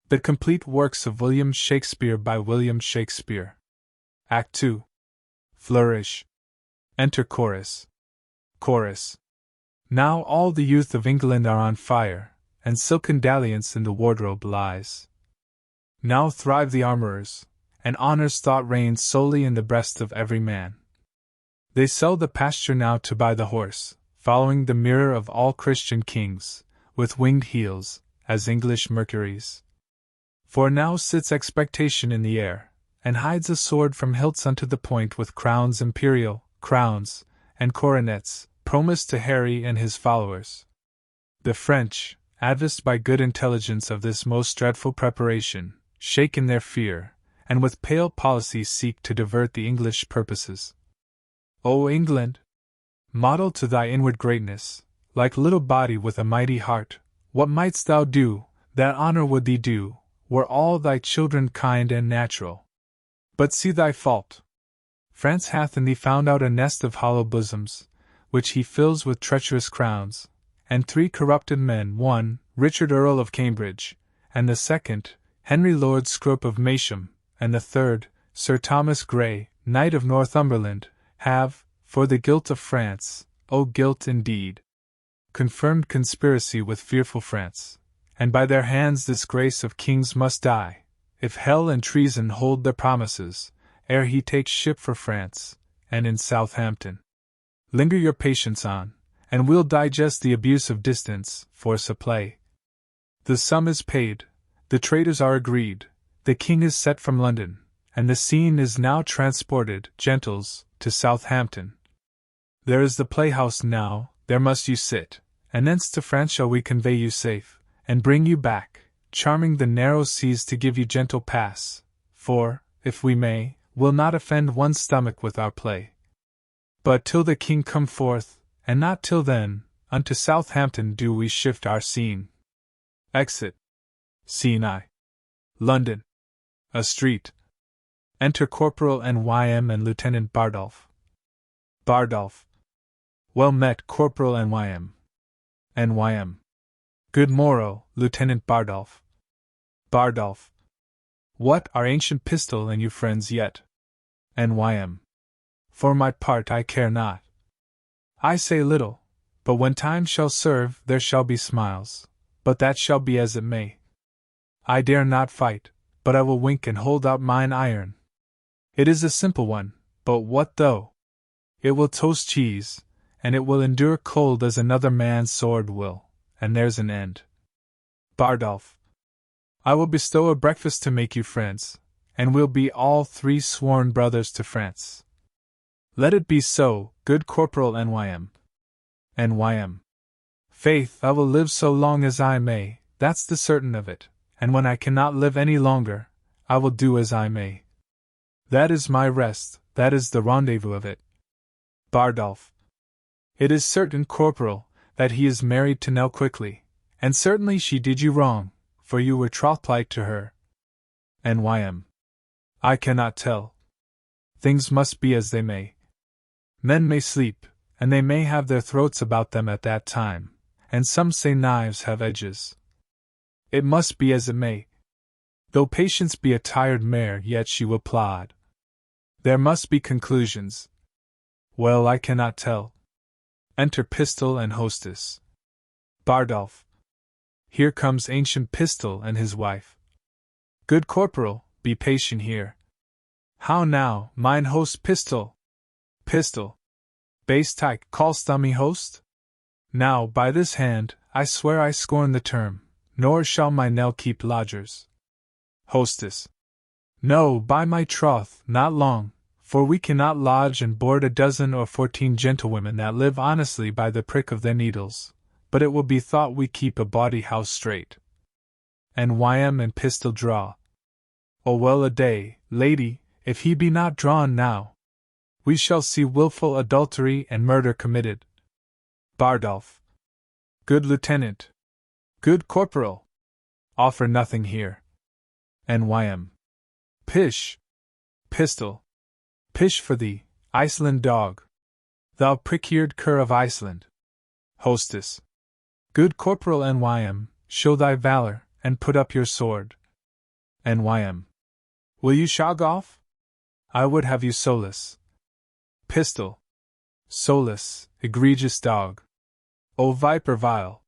The Complete Works of William Shakespeare by William Shakespeare. Act 2. Flourish. Enter chorus. Chorus. Now all the youth of England are on fire, and silken dalliance in the wardrobe lies. Now thrive the armorers, and honor's thought reigns solely in the breast of every man. They sell the pasture now to buy the horse, following the mirror of all Christian kings, with winged heels, as English Mercuries. For now sits expectation in the air, and hides a sword from hilts unto the point with crowns imperial, crowns, and coronets, promised to Harry and his followers. The French, advised by good intelligence of this most dreadful preparation, shake in their fear, and with pale policy seek to divert the English purposes. O England! Model to thy inward greatness, like little body with a mighty heart, what mightst thou do, that honor would thee do, were all thy children kind and natural. But see thy fault. France hath in thee found out a nest of hollow bosoms, which he fills with treacherous crowns, and 3 corrupted men, one, Richard Earl of Cambridge, and the second, Henry Lord Scrope of Masham, and the third, Sir Thomas Grey, Knight of Northumberland, have, for the guilt of France, O guilt indeed, confirmed conspiracy with fearful France, and by their hands disgrace of kings must die, if hell and treason hold their promises, ere he takes ship for France, and in Southampton. Linger your patience on, and we'll digest the abuse of distance, force a play. The sum is paid, the traders are agreed, the king is set from London, and the scene is now transported, gentles, to Southampton. There is the playhouse now, there must you sit, and thence to France shall we convey you safe, and bring you back, charming the narrow seas to give you gentle pass, for, if we may, we'll not offend one's stomach with our play. But till the king come forth, and not till then, unto Southampton do we shift our scene. Exit. Scene I. London. A street. Enter Corporal N.Y.M. and Lieutenant Bardolph. Bardolph. Well met, Corporal N.Y.M. N.Y.M. Good morrow, Lieutenant Bardolph. Bardolph. What, our ancient pistol and you friends yet? N.Y.M. For my part I care not. I say little, but when time shall serve there shall be smiles, but that shall be as it may. I dare not fight, but I will wink and hold out mine iron. It is a simple one, but what though? It will toast cheese, and it will endure cold as another man's sword will, and there's an end. Bardolph. I will bestow a breakfast to make you friends, and we'll be all 3 sworn brothers to France. Let it be so, good Corporal N.Y.M. N.Y.M. Faith, I will live so long as I may, that's the certain of it, and when I cannot live any longer, I will do as I may. That is my rest, that is the rendezvous of it. Bardolph. It is certain, Corporal, that he is married to Nell Quickly, and certainly she did you wrong, for you were troth-plight to her. N.Y.M. I cannot tell. Things must be as they may. Men may sleep, and they may have their throats about them at that time, and some say knives have edges. It must be as it may. Though Patience be a tired mare, yet she will plod. There must be conclusions. Well, I cannot tell. Enter Pistol and Hostess. Bardolph. Here comes Ancient Pistol and his wife. Good Corporal, be patient here. How now, mine host Pistol? Pistol. Base tyke, call'st thou me host? Now, by this hand, I swear I scorn the term, nor shall my Nell keep lodgers. Hostess. No, by my troth, not long, for we cannot lodge and board a dozen or 14 gentlewomen that live honestly by the prick of their needles, but it will be thought we keep a bawdy house straight. N.Y.M. and Pistol draw. Oh well a day, lady, if he be not drawn now. We shall see wilful adultery and murder committed. Bardolph. Good Lieutenant. Good Corporal. Offer nothing here. N.Y.M. Pish. Pistol. Pish for thee, Iceland dog. Thou prick-eared cur of Iceland. Hostess. Good Corporal N.Y.M., show thy valor, and put up your sword. NYM. Will you shog off? I would have you solus. Pistol. Solus, egregious dog. O viper vile!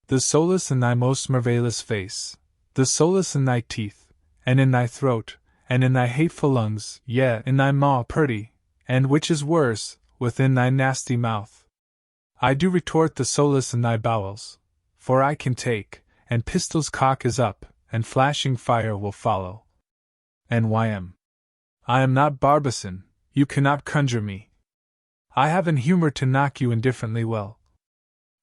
The solace in thy most marvellous face, the solace in thy teeth, and in thy throat, and in thy hateful lungs, yea, in thy maw purty, and which is worse, within thy nasty mouth. I do retort the solace in thy bowels, for I can take, and pistol's cock is up, and flashing fire will follow. NYM. I am not Barbazon, you cannot conjure me. I have an humor to knock you indifferently well.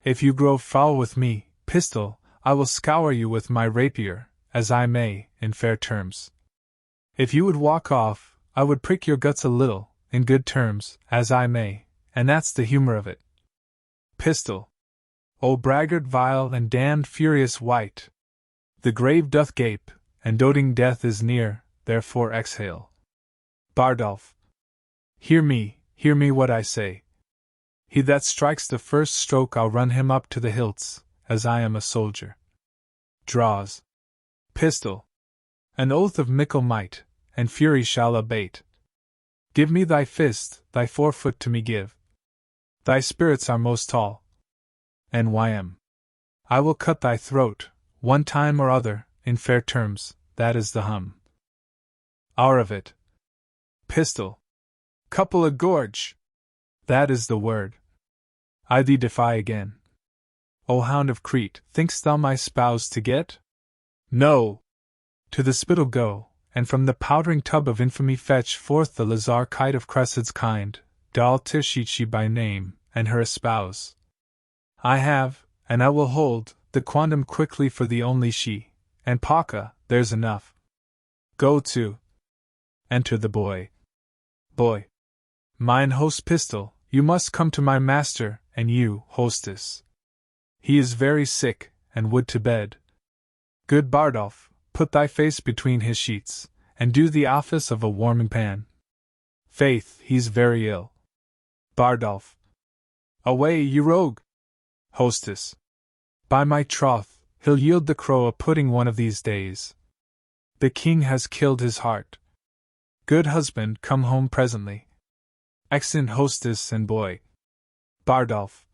If you grow foul with me, pistol, I will scour you with my rapier, as I may, in fair terms. If you would walk off, I would prick your guts a little, in good terms, as I may, and that's the humor of it. Pistol. O braggart vile and damned furious wight! The grave doth gape, and doting death is near, therefore exhale. Bardolph. Hear me what I say. He that strikes the first stroke I'll run him up to the hilts, as I am a soldier. Draws. Pistol. An oath of mickle might, and fury shall abate. Give me thy fist, thy forefoot to me give. Thy spirits are most tall. NYM. I will cut thy throat, one time or other, in fair terms, that is the hum. Hour of it. Pistol. Couple a gorge! That is the word. I thee defy again. O hound of Crete, think'st thou my spouse to get? No! To the spittle go, and from the powdering tub of infamy fetch forth the lazar kite of Cressid's kind, Dal Tishichi by name, and her espouse. I have, and I will hold, the quondam quickly for the only she, and Paka, there's enough. Go to. Enter the boy. Boy. Mine host Pistol, you must come to my master, and you, hostess. He is very sick, and would to bed. Good Bardolph, put thy face between his sheets, and do the office of a warming pan. Faith, he's very ill. Bardolph. Away, you rogue! Hostess. By my troth, he'll yield the crow a pudding one of these days. The king has killed his heart. Good husband, come home presently. Excellent hostess and boy. Bardolph.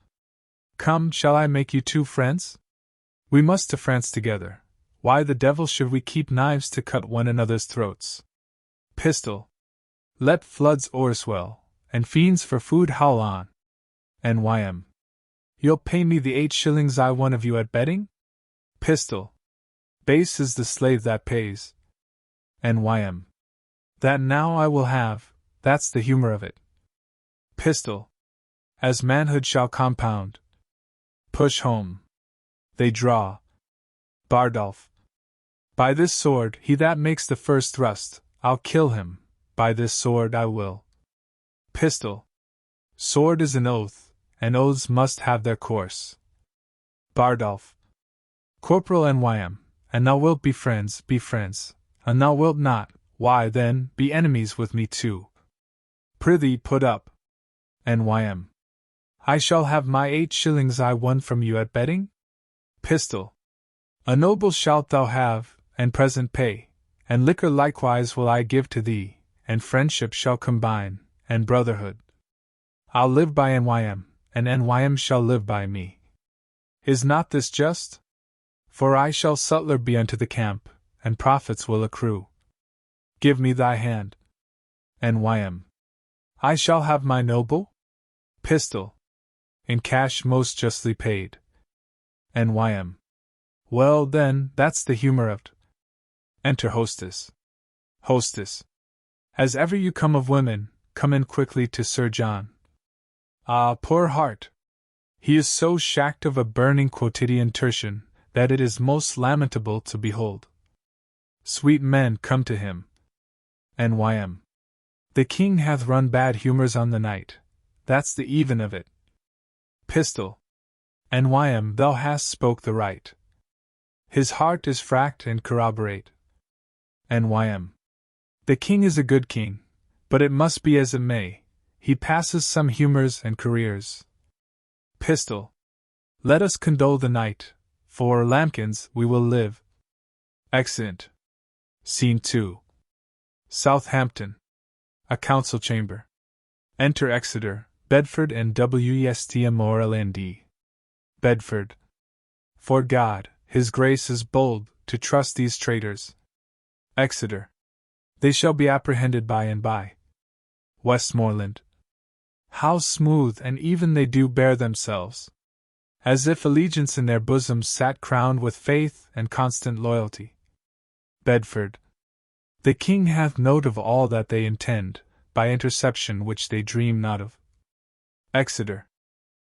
Come, shall I make you two friends? We must to France together. Why the devil should we keep knives to cut one another's throats? Pistol. Let floods o'erswell, and fiends for food howl on. NYM. You'll pay me the 8 shillings I won of you at betting? Pistol. Base is the slave that pays. NYM. That now I will have, that's the humor of it. Pistol. As manhood shall compound. Push home. They draw. Bardolph. By this sword, he that makes the first thrust, I'll kill him, by this sword I will. Pistol. Sword is an oath, and oaths must have their course. Bardolph. Corporal NYM, and thou wilt be friends, and thou wilt not, why then, be enemies with me too. Prithee put up. NYM. I shall have my 8 shillings I won from you at betting? Pistol. A noble shalt thou have, and present pay, and liquor likewise will I give to thee, and friendship shall combine, and brotherhood. I'll live by NYM, and NYM shall live by me. Is not this just? For I shall sutler be unto the camp, and profits will accrue. Give me thy hand. NYM. I shall have my noble? Pistol. In cash most justly paid. NYM. Well then, that's the humor of't. Enter hostess. Hostess. As ever you come of women, come in quickly to Sir John. Ah, poor heart! He is so shacked of a burning quotidian tertian, that it is most lamentable to behold. Sweet men come to him. NYM. The king hath run bad humors on the night, that's the even of it. Pistol. NYM, thou hast spoke the right. His heart is fracked and corroborate. NYM. The king is a good king, but it must be as it may, he passes some humors and careers. Pistol. Let us condole the night, for, lambkins, we will live. Excellent. Scene 2. Southampton. A council chamber. Enter Exeter, Bedford and Westmoreland. Bedford. For God, His grace is bold, to trust these traitors. Exeter. They shall be apprehended by and by. Westmoreland. How smooth and even they do bear themselves, as if allegiance in their bosoms sat crowned with faith and constant loyalty. Bedford. The king hath note of all that they intend, by interception which they dream not of. Exeter.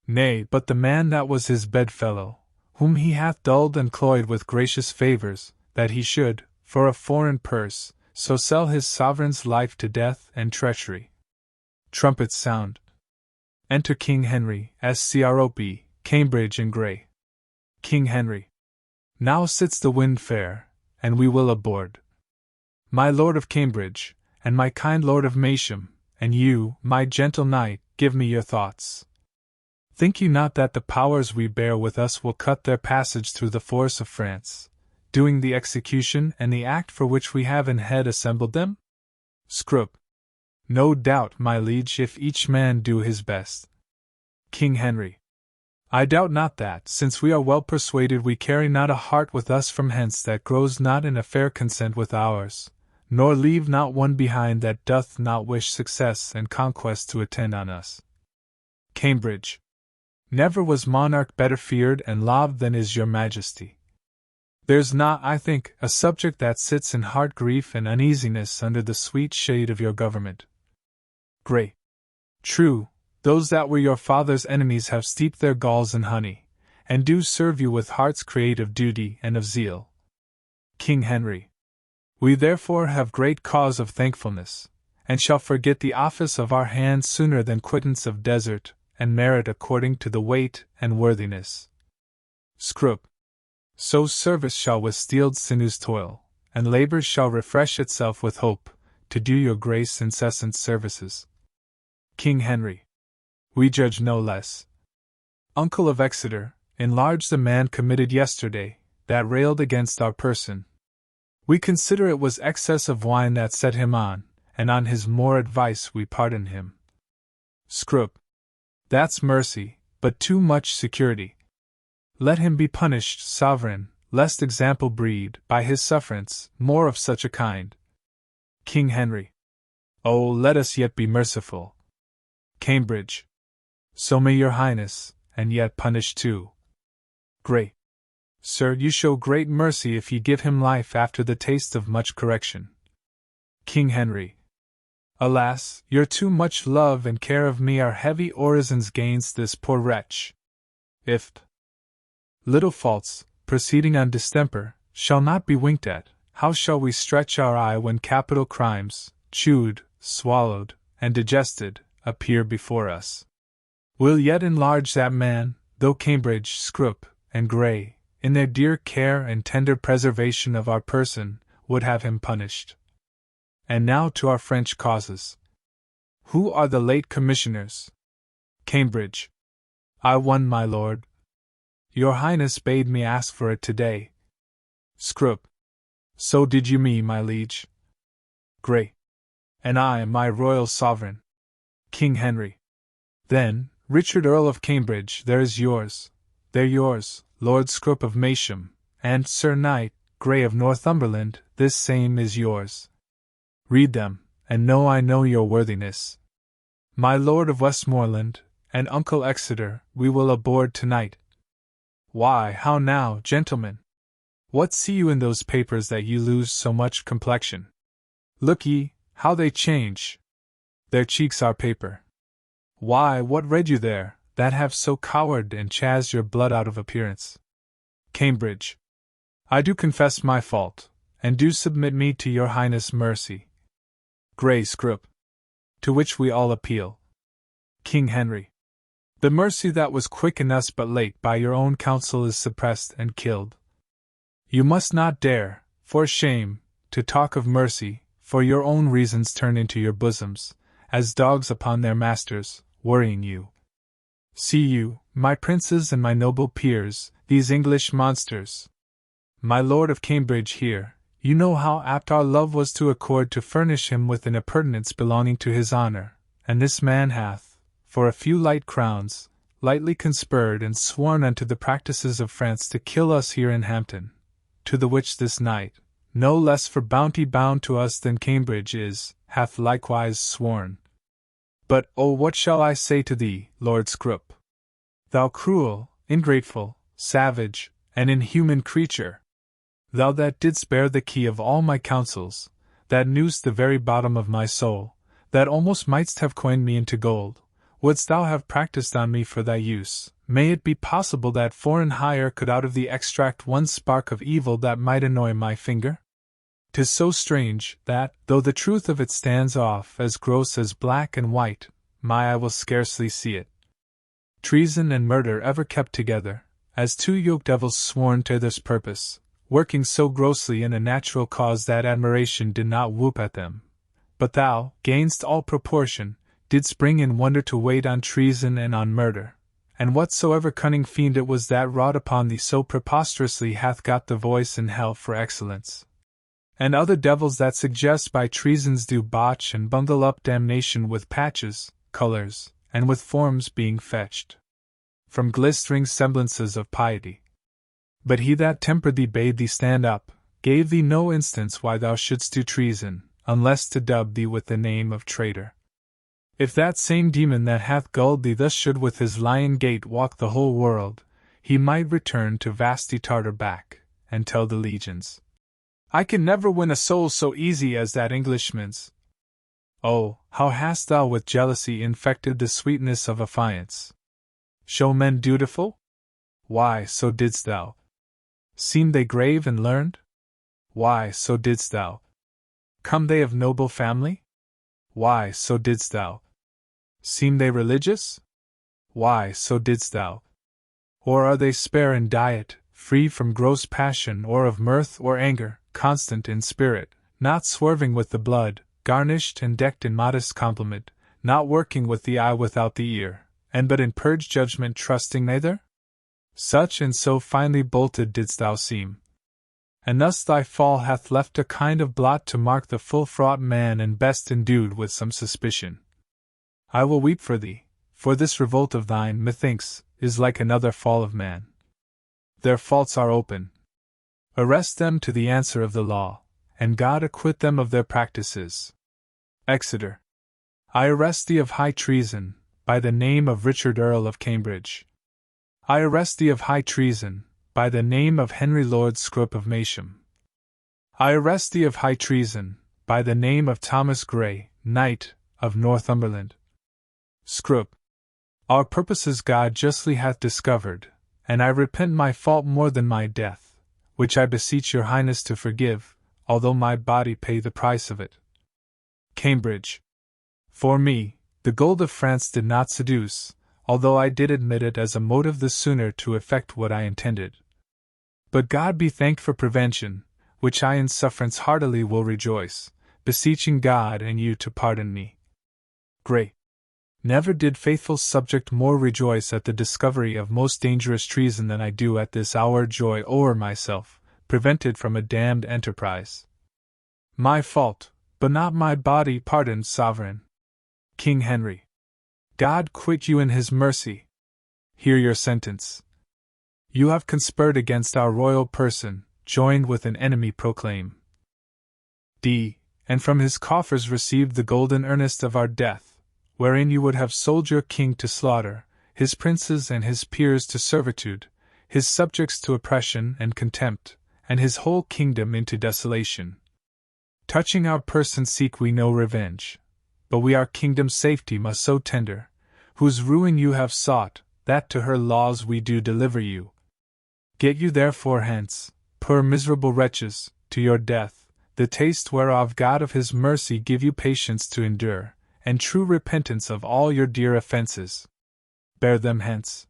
Nay, but the man that was his bedfellow, whom he hath dulled and cloyed with gracious favours, that he should, for a foreign purse, so sell his sovereign's life to death and treachery. Trumpets sound. Enter King Henry, Scrop, Cambridge and Grey. King Henry. Now sits the wind fair, and we will aboard. My lord of Cambridge, and my kind lord of Maysham, and you, my gentle knight, give me your thoughts. Think you not that the powers we bear with us will cut their passage through the force of France, doing the execution and the act for which we have in head assembled them? Scrope. No doubt, my liege, if each man do his best. King Henry. I doubt not that, since we are well persuaded we carry not a heart with us from hence that grows not in a fair consent with ours, nor leave not one behind that doth not wish success and conquest to attend on us. Cambridge. Never was monarch better feared and loved than is your majesty. There's not, I think, a subject that sits in heart grief and uneasiness under the sweet shade of your government. Grey. True, those that were your father's enemies have steeped their galls in honey, and do serve you with hearts creative duty and of zeal. King Henry. We therefore have great cause of thankfulness, and shall forget the office of our hands sooner than quittance of desert, and merit according to the weight and worthiness. Scrope. So service shall with steeled sinews toil, and labour shall refresh itself with hope, to do your grace incessant services. King Henry. We judge no less. Uncle of Exeter, enlarge the man committed yesterday, that railed against our person. We consider it was excess of wine that set him on, and on his more advice we pardon him. Scrope. That's mercy, but too much security. Let him be punished, sovereign, lest example breed, by his sufferance, more of such a kind. King Henry. Oh, let us yet be merciful. Cambridge. So may your highness, and yet punish too. Grey. Sir, you show great mercy if ye give him life after the taste of much correction. King Henry. Alas, your too much love and care of me are heavy orisons gainst this poor wretch. If little faults, proceeding on distemper, shall not be winked at, how shall we stretch our eye when capital crimes, chewed, swallowed, and digested, appear before us? We'll yet enlarge that man, though Cambridge, Scrope, and Grey, in their dear care and tender preservation of our person, would have him punished. And now to our French causes. Who are the late commissioners? Cambridge. I won, my lord. Your highness bade me ask for it today. Scrope. So did you me, my liege. Grey. And I, my royal sovereign. King Henry. Then, Richard Earl of Cambridge, there is yours. They're yours, Lord Scrope of Maysham, and Sir Knight, Grey of Northumberland, this same is yours. Read them, and know I know your worthiness. My lord of Westmoreland, and Uncle Exeter, we will aboard tonight. Why, how now, gentlemen? What see you in those papers that ye lose so much complexion? Look ye, how they change! Their cheeks are paper. Why, what read you there, that have so coward and chased your blood out of appearance? Cambridge. I do confess my fault, and do submit me to your highness' mercy. Grey Scrope. To which we all appeal. King Henry. The mercy that was quick in us but late by your own counsel is suppressed and killed. You must not dare, for shame, to talk of mercy, for your own reasons turn into your bosoms, as dogs upon their masters, worrying you. See you, my princes and my noble peers, these English monsters. My lord of Cambridge here, You know how apt our love was to accord to furnish him with an appurtenance belonging to his honor, and this man hath, for a few light crowns, lightly conspired and sworn unto the practices of France to kill us here in Hampton, to the which this knight, no less for bounty bound to us than Cambridge is, hath likewise sworn. But, oh, what shall I say to thee, Lord Scrope? Thou cruel, ingrateful, savage, and inhuman creature! Thou that didst bear the key of all my counsels, that knewst the very bottom of my soul, that almost mightst have coined me into gold, wouldst thou have practised on me for thy use, may it be possible that foreign hire could out of thee extract one spark of evil that might annoy my finger? 'Tis so strange, that, though the truth of it stands off as gross as black and white, my eye will scarcely see it. Treason and murder ever kept together, as two yoke devils sworn to this purpose, working so grossly in a natural cause that admiration did not whoop at them. But thou, gainst all proportion, didst bring in wonder to wait on treason and on murder, and whatsoever cunning fiend it was that wrought upon thee so preposterously hath got the voice in hell for excellence. And other devils that suggest by treasons do botch and bundle up damnation with patches, colors, and with forms being fetched from glistering semblances of piety. But he that tempered thee bade thee stand up, gave thee no instance why thou shouldst do treason, unless to dub thee with the name of traitor. If that same demon that hath gulled thee thus should with his lion gait walk the whole world, he might return to vasty Tartar back, and tell the legions, I can never win a soul so easy as that Englishman's. Oh, how hast thou with jealousy infected the sweetness of affiance? Show men dutiful? Why, so didst thou. Seem they grave and learned? Why, so didst thou. Come they of noble family? Why, so didst thou. Seem they religious? Why, so didst thou. Or are they spare in diet, free from gross passion or of mirth or anger, constant in spirit, not swerving with the blood, garnished and decked in modest compliment, not working with the eye without the ear, and but in purged judgment trusting neither? Such and so finely bolted didst thou seem. And thus thy fall hath left a kind of blot to mark the full-fraught man and best endued with some suspicion. I will weep for thee, for this revolt of thine, methinks, is like another fall of man. Their faults are open. Arrest them to the answer of the law, and God acquit them of their practices. Exeter. I arrest thee of high treason, by the name of Richard Earl of Cambridge. I arrest thee of high treason, by the name of Henry Lord Scrope of Masham. I arrest thee of high treason, by the name of Thomas Grey, Knight, of Northumberland. Scrope. Our purposes God justly hath discovered, and I repent my fault more than my death, which I beseech your Highness to forgive, although my body pay the price of it. Cambridge. For me, the gold of France did not seduce, although I did admit it as a motive the sooner to effect what I intended. But God be thanked for prevention, which I in sufferance heartily will rejoice, beseeching God and you to pardon me. Grey. Never did faithful subject more rejoice at the discovery of most dangerous treason than I do at this hour joy o'er myself, prevented from a damned enterprise. My fault, but not my body pardoned, sovereign. King Henry. God quit you in his mercy. Hear your sentence. You have conspired against our royal person, joined with an enemy proclaim. D. And from his coffers received the golden earnest of our death, wherein you would have sold your king to slaughter, his princes and his peers to servitude, his subjects to oppression and contempt, and his whole kingdom into desolation. Touching our person seek we no revenge, but we our kingdom's safety must so tender, whose ruin you have sought, that to her laws we do deliver you. Get you therefore hence, poor miserable wretches, to your death, the taste whereof God of his mercy give you patience to endure, and true repentance of all your dear offences. Bear them hence.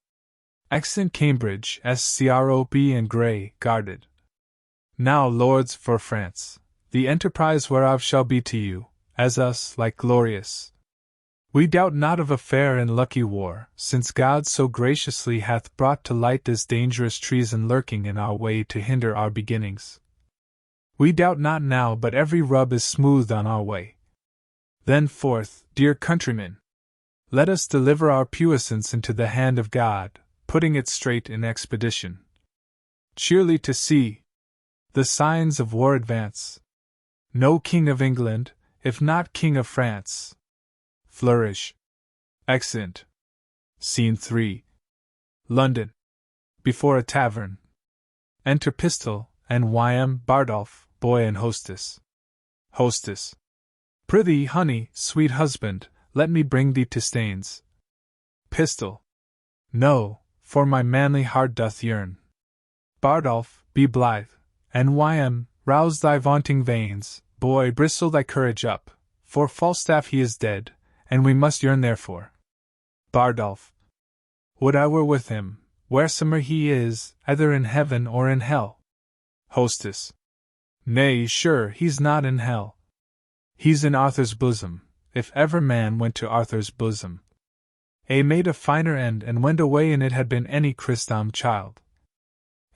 Extant Cambridge, Scrop and Grey, guarded. Now, lords, for France, the enterprise whereof shall be to you, as us, like glorious. We doubt not of a fair and lucky war, since God so graciously hath brought to light this dangerous treason lurking in our way to hinder our beginnings. We doubt not now, but every rub is smoothed on our way. Then forth, dear countrymen! Let us deliver our puissance into the hand of God, putting it straight in expedition. Cheerly to see the signs of war advance. No King of England, if not King of France. Flourish. Exeunt. Scene 3. London. Before a tavern. Enter Pistol and Y.M. Bardolph, boy and hostess. Hostess. Prithee, honey, sweet husband, let me bring thee to Staines. Pistol. No, for my manly heart doth yearn. Bardolph, be blithe, and Y.M., rouse thy vaunting veins. Boy, bristle thy courage up, for Falstaff he is dead, and we must yearn therefore. Bardolph. Would I were with him, wheresoever he is, either in heaven or in hell. Hostess. Nay, sure, he's not in hell. He's in Arthur's bosom, if ever man went to Arthur's bosom. A made a finer end and went away and it had been any Christom child.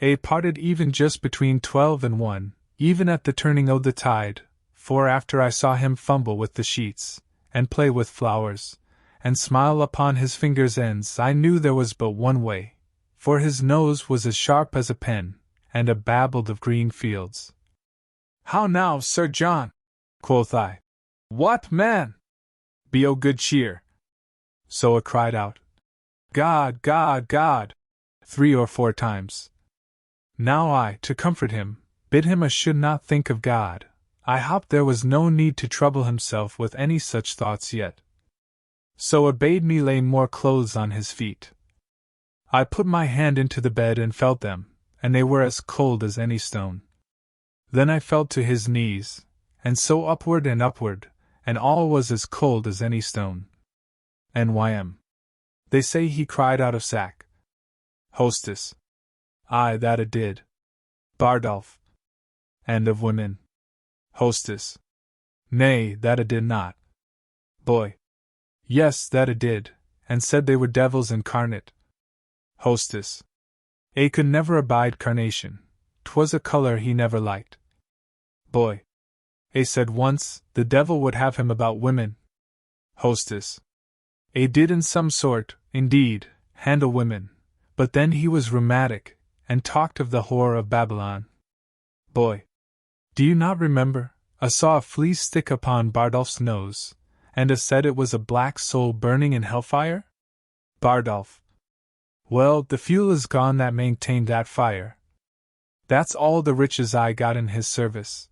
A parted even just between 12 and 1, even at the turning o' the tide, for after I saw him fumble with the sheets, and play with flowers, and smile upon his fingers' ends, I knew there was but one way, for his nose was as sharp as a pen, and a babbled of green fields. How now, Sir John? Quoth I. What, man? Be o' good cheer. So I cried out, God, God, God, 3 or 4 times. Now I, to comfort him, bid him a should not think of God. I hopped there was no need to trouble himself with any such thoughts yet. So a bade me lay more clothes on his feet. I put my hand into the bed and felt them, and they were as cold as any stone. Then I felt to his knees, and so upward, and all was as cold as any stone. And Y.M. They say he cried out of sack. Hostess. Aye, that it did. Bardolph. And of women. Hostess. Nay, that it did not. Boy. Yes, that it did, and said they were devils incarnate. Hostess. A could never abide carnation, 'twas a color he never liked. Boy. A said once, the devil would have him about women. Hostess. A did in some sort, indeed, handle women, but then he was rheumatic, and talked of the horror of Babylon. Boy. Do you not remember? I saw a flea stick upon Bardolph's nose, and said it was a black soul burning in hellfire? Bardolph. Well, the fuel is gone that maintained that fire. That's all the riches I got in his service.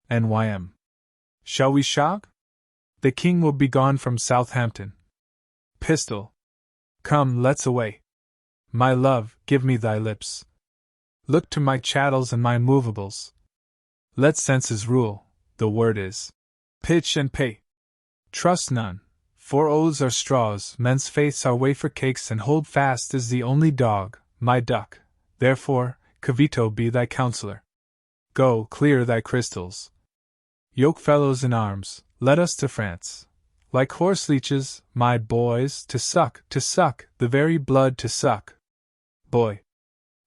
And Y.M. Shall we shog? The king will be gone from Southampton. Pistol. Come, let's away. My love, give me thy lips. Look to my chattels and my movables. Let senses rule, the word is. Pitch and pay. Trust none, for oaths are straws, men's faiths are wafer cakes, and hold fast is the only dog, my duck. Therefore, Cavito be thy counselor. Go, clear thy crystals. Yoke fellows in arms, let us to France. Like horse leeches, my boys, to suck, the very blood to suck. Boy.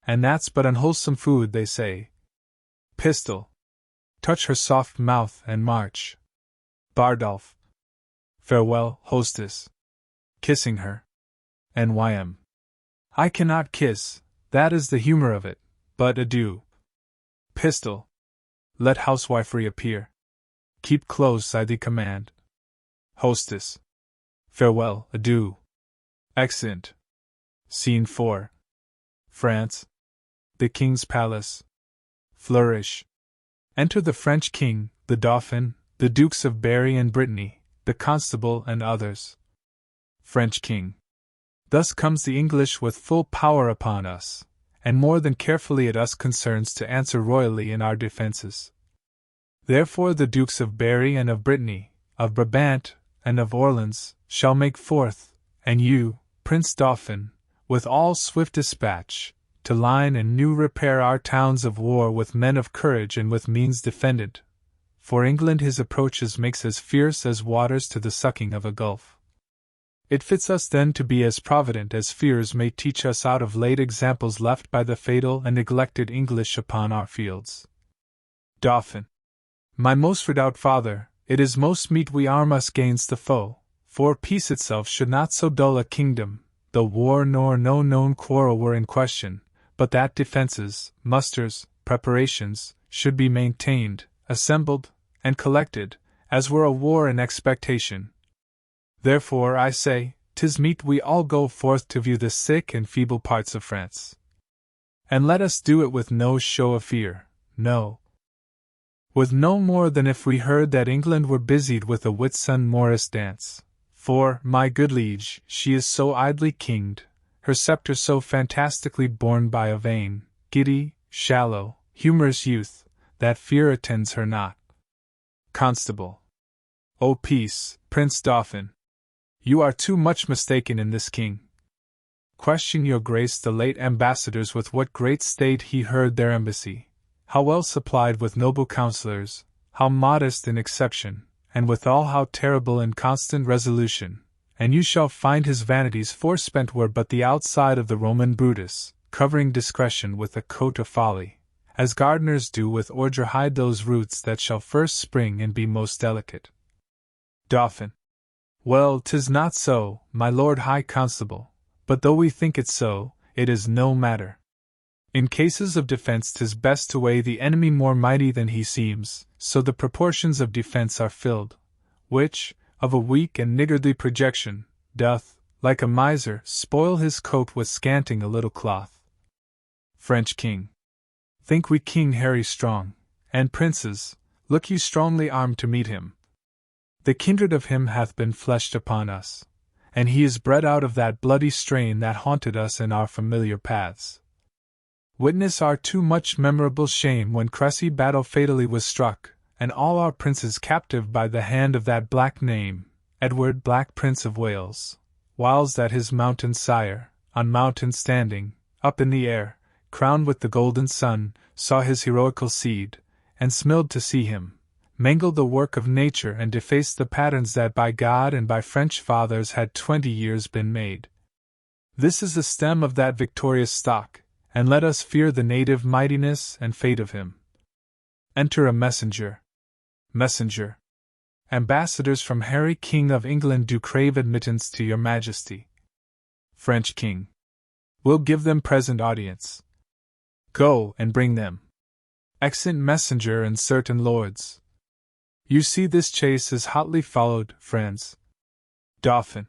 And that's but unwholesome food, they say. Pistol. Touch her soft mouth and march. Bardolph. Farewell, hostess. Kissing her. And Y.M. I cannot kiss, that is the humor of it, but adieu. Pistol. Let housewifery appear. Keep close, I thee command. Hostess. Farewell, adieu. Exeunt. Scene 4. France. The King's Palace. Flourish. Enter the French King, the Dauphin, the Dukes of Berry and Brittany, the Constable and others. French King. Thus comes the English with full power upon us, and more than carefully it us concerns to answer royally in our defences. Therefore the Dukes of Berry and of Brittany, of Brabant, and of Orleans, shall make forth, and you, Prince Dauphin, with all swift dispatch, to line and new repair our towns of war with men of courage and with means defended. For England his approaches makes as fierce as waters to the sucking of a gulf. It fits us then to be as provident as fears may teach us out of late examples left by the fatal and neglected English upon our fields. Dauphin. My most redoubt father, it is most meet we arm us gainst the foe, for peace itself should not so dull a kingdom, though war nor no known quarrel were in question, but that defences, musters, preparations, should be maintained, assembled, and collected, as were a war in expectation. Therefore, I say, 'tis meet we all go forth to view the sick and feeble parts of France. And let us do it with no show of fear, no, with no more than if we heard that England were busied with a Whitsun Morris dance. For, my good liege, she is so idly kinged, her sceptre so fantastically borne by a vain, giddy, shallow, humorous youth, that fear attends her not. Constable. O peace, Prince Dauphin! You are too much mistaken in this king. Question your grace the late ambassadors with what great state he heard their embassy, how well supplied with noble counsellors, how modest in exception, and withal how terrible in constant resolution, and you shall find his vanities forespent were but the outside of the Roman Brutus, covering discretion with a coat of folly, as gardeners do with ordure hide those roots that shall first spring and be most delicate. Dauphin. Well, 'tis not so, my Lord High Constable, but though we think it so, it is no matter. In cases of defense 'tis best to weigh the enemy more mighty than he seems, so the proportions of defense are filled, which, of a weak and niggardly projection, doth, like a miser, spoil his coat with scanting a little cloth. French King. Think we King Harry strong, and princes, look you strongly armed to meet him. The kindred of him hath been fleshed upon us, and he is bred out of that bloody strain that haunted us in our familiar paths. Witness our too much memorable shame when Cressy battle fatally was struck, and all our princes captive by the hand of that black name, Edward Black Prince of Wales, whiles that his mountain sire, on mountain standing, up in the air, crowned with the golden sun, saw his heroical seed, and smiled to see him, mangle the work of nature and deface the patterns that by God and by French fathers had 20 years been made. This is the stem of that victorious stock, and let us fear the native mightiness and fate of him. Enter a messenger. Messenger. Ambassadors from Harry King of England do crave admittance to your majesty. French King. Will give them present audience. Go and bring them. Exeunt messenger and certain lords. You see this chase is hotly followed, friends. Dauphin.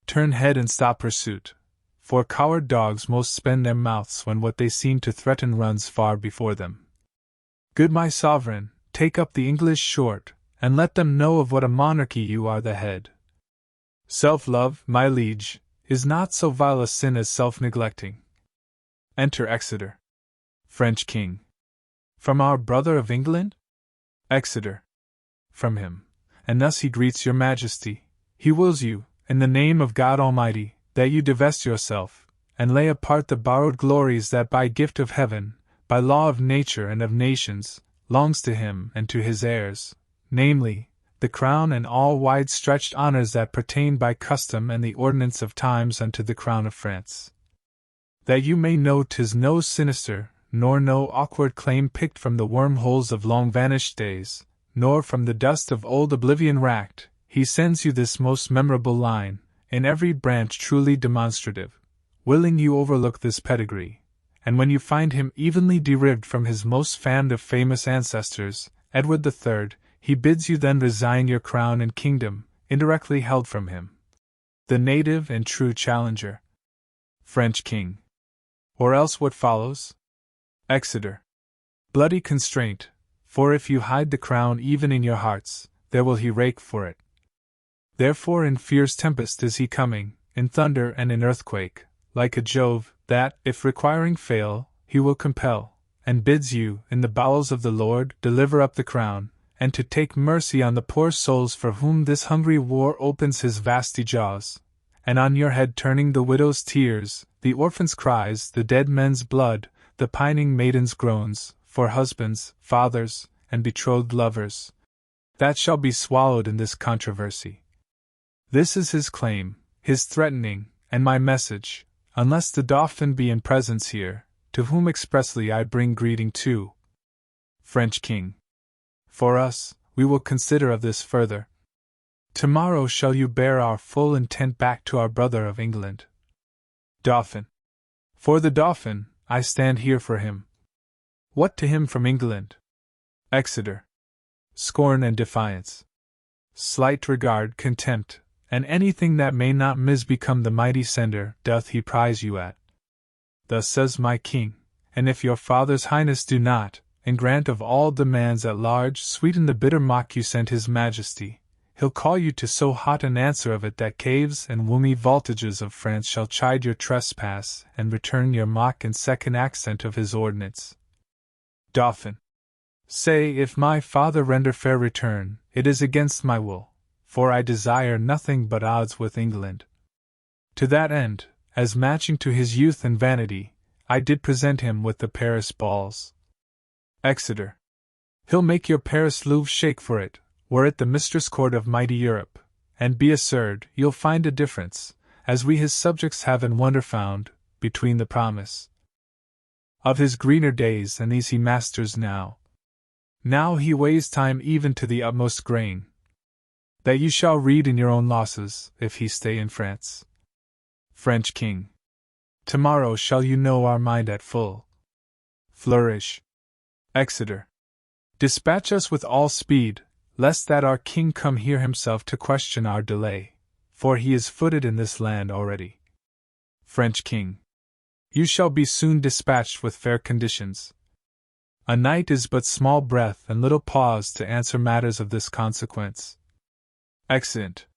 Turn head and stop pursuit, for coward dogs most spend their mouths when what they seem to threaten runs far before them. Good my sovereign, take up the English short, and let them know of what a monarchy you are the head. Self-love, my liege, is not so vile a sin as self-neglecting. Enter Exeter. French King. From our brother of England? Exeter. From him, and thus he greets your majesty. He wills you, in the name of God Almighty, that you divest yourself, and lay apart the borrowed glories that by gift of heaven, by law of nature and of nations, longs to him and to his heirs, namely, the crown and all wide-stretched honors that pertain by custom and the ordinance of times unto the crown of France. That you may know 'tis no sinister, nor no awkward claim picked from the wormholes of long-vanished days, nor from the dust of old oblivion racked, he sends you this most memorable line, in every branch truly demonstrative, willing you overlook this pedigree, and when you find him evenly derived from his most famed of famous ancestors, Edward III, he bids you then resign your crown and kingdom, indirectly held from him. The native and true challenger. French King. Or else what follows? Exeter. Bloody constraint, for if you hide the crown even in your hearts, there will he rake for it. Therefore in fierce tempest is he coming, in thunder and in earthquake, like a Jove, that, if requiring fail, he will compel, and bids you, in the bowels of the Lord, deliver up the crown, and to take mercy on the poor souls for whom this hungry war opens his vasty jaws, and on your head turning the widow's tears, the orphan's cries, the dead men's blood, the pining maiden's groans, for husbands, fathers, and betrothed lovers, that shall be swallowed in this controversy. This is his claim, his threatening, and my message, unless the Dauphin be in presence here, to whom expressly I bring greeting too. French king. For us, we will consider of this further. Tomorrow shall you bear our full intent back to our brother of England. Dauphin. For the Dauphin, I stand here for him. What to him from England? Exeter. Scorn and defiance. Slight regard, contempt, and anything that may not misbecome the mighty sender, doth he prize you at. Thus says my king, and if your father's highness do not, in grant of all demands at large, sweeten the bitter mock you sent his majesty, he'll call you to so hot an answer of it that caves and woomy voltages of France shall chide your trespass, and return your mock in second accent of his ordinance. Dauphin. Say, if my father render fair return, it is against my will, for I desire nothing but odds with England. To that end, as matching to his youth and vanity, I did present him with the Paris balls. Exeter. He'll make your Paris Louvre shake for it, were it the mistress court of mighty Europe, and be assured you'll find a difference, as we his subjects have in wonder found, between the promise of his greener days and these he masters now. Now he weighs time even to the utmost grain. That you shall read in your own losses, if he stay in France. French king. Tomorrow shall you know our mind at full. Flourish. Exeter. Dispatch us with all speed, lest that our king come here himself to question our delay, for he is footed in this land already. French king. You shall be soon dispatched with fair conditions. A night is but small breath and little pause to answer matters of this consequence. Exeunt.